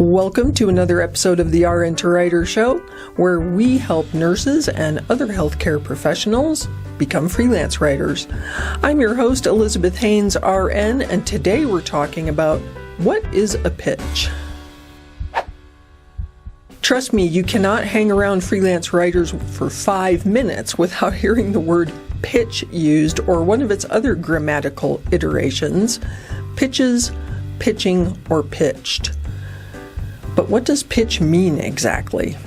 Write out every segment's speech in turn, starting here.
Welcome to another episode of the RN to Writer Show, where we help nurses and other healthcare professionals become freelance writers. I'm your host, Elizabeth Hanes RN, and today we're talking about what is a pitch. Trust me, you cannot hang around freelance writers for 5 minutes without hearing the word pitch used or one of its other grammatical iterations, pitches, pitching, or pitched. But what does pitch mean exactly?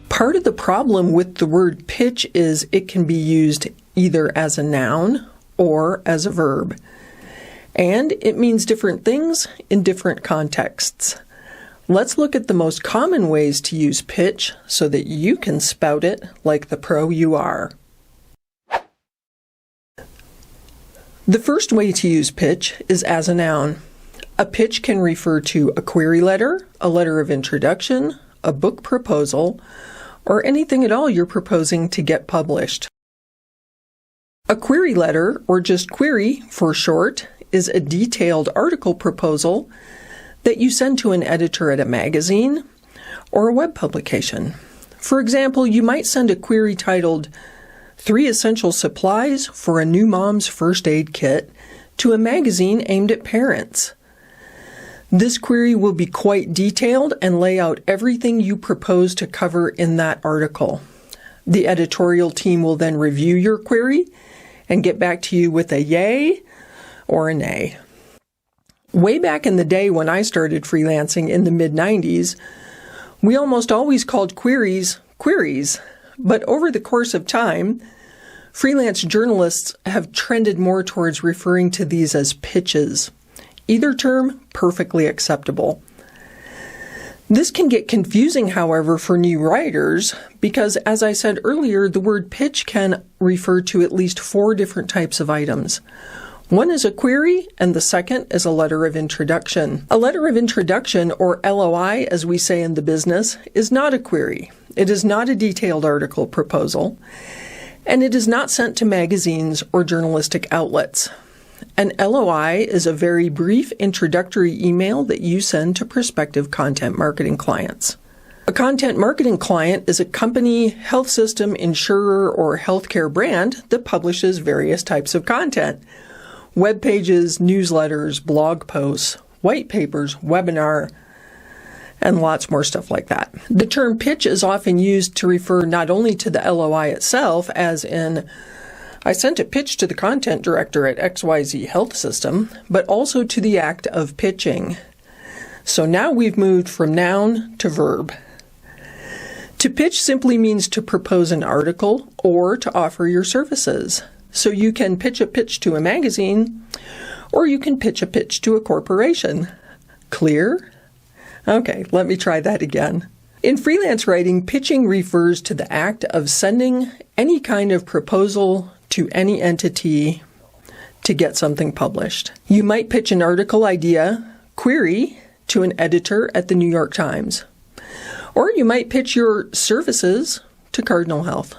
Part of the problem with the word pitch is it can be used either as a noun or as a verb. And it means different things in different contexts. Let's look at the most common ways to use pitch so that you can spout it like the pro you are. The first way to use pitch is as a noun. A pitch can refer to a query letter, a letter of introduction, a book proposal, or anything at all you're proposing to get published. A query letter, or just query for short, is a detailed article proposal that you send to an editor at a magazine or a web publication. For example, you might send a query titled 3 Essential Supplies for a New Mom's First Aid Kit to a magazine aimed at parents. This query will be quite detailed and lay out everything you propose to cover in that article. The editorial team will then review your query and get back to you with a yay or a nay. Way back in the day when I started freelancing in the mid-90s, we almost always called queries, queries. But over the course of time, freelance journalists have trended more towards referring to these as pitches. Either term, perfectly acceptable. This can get confusing, however, for new writers because, as I said earlier, the word pitch can refer to at least 4 different types of items. One is a query, and the second is a letter of introduction. A letter of introduction, or LOI as we say in the business, is not a query. It is not a detailed article proposal, and it is not sent to magazines or journalistic outlets. An LOI is a very brief introductory email that you send to prospective content marketing clients. A content marketing client is a company, health system, insurer, or healthcare brand that publishes various types of content. Web pages, newsletters, blog posts, white papers, webinar, and lots more stuff like that. The term pitch is often used to refer not only to the LOI itself, as in, I sent a pitch to the content director at XYZ Health System, but also to the act of pitching. So now we've moved from noun to verb. To pitch simply means to propose an article or to offer your services. So you can pitch a pitch to a magazine, or you can pitch a pitch to a corporation. Clear? Okay, let me try that again. In freelance writing, pitching refers to the act of sending any kind of proposal to any entity to get something published. You might pitch an article idea, query, to an editor at the New York Times. Or you might pitch your services to Cardinal Health.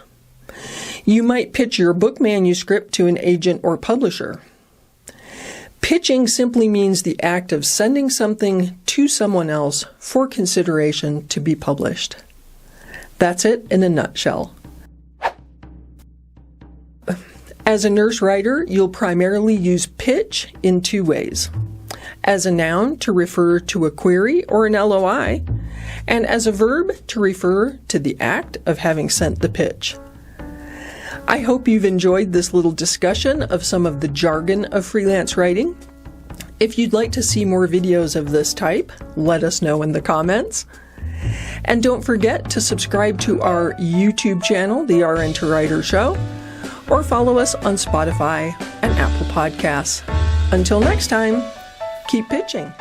You might pitch your book manuscript to an agent or publisher. Pitching simply means the act of sending something to someone else for consideration to be published. That's it in a nutshell. As a nurse writer, you'll primarily use pitch in 2 ways. As a noun to refer to a query or an LOI, and as a verb to refer to the act of having sent the pitch. I hope you've enjoyed this little discussion of some of the jargon of freelance writing. If you'd like to see more videos of this type, let us know in the comments. And don't forget to subscribe to our YouTube channel, the RN to Writer Show, or follow us on Spotify and Apple Podcasts. Until next time, keep pitching.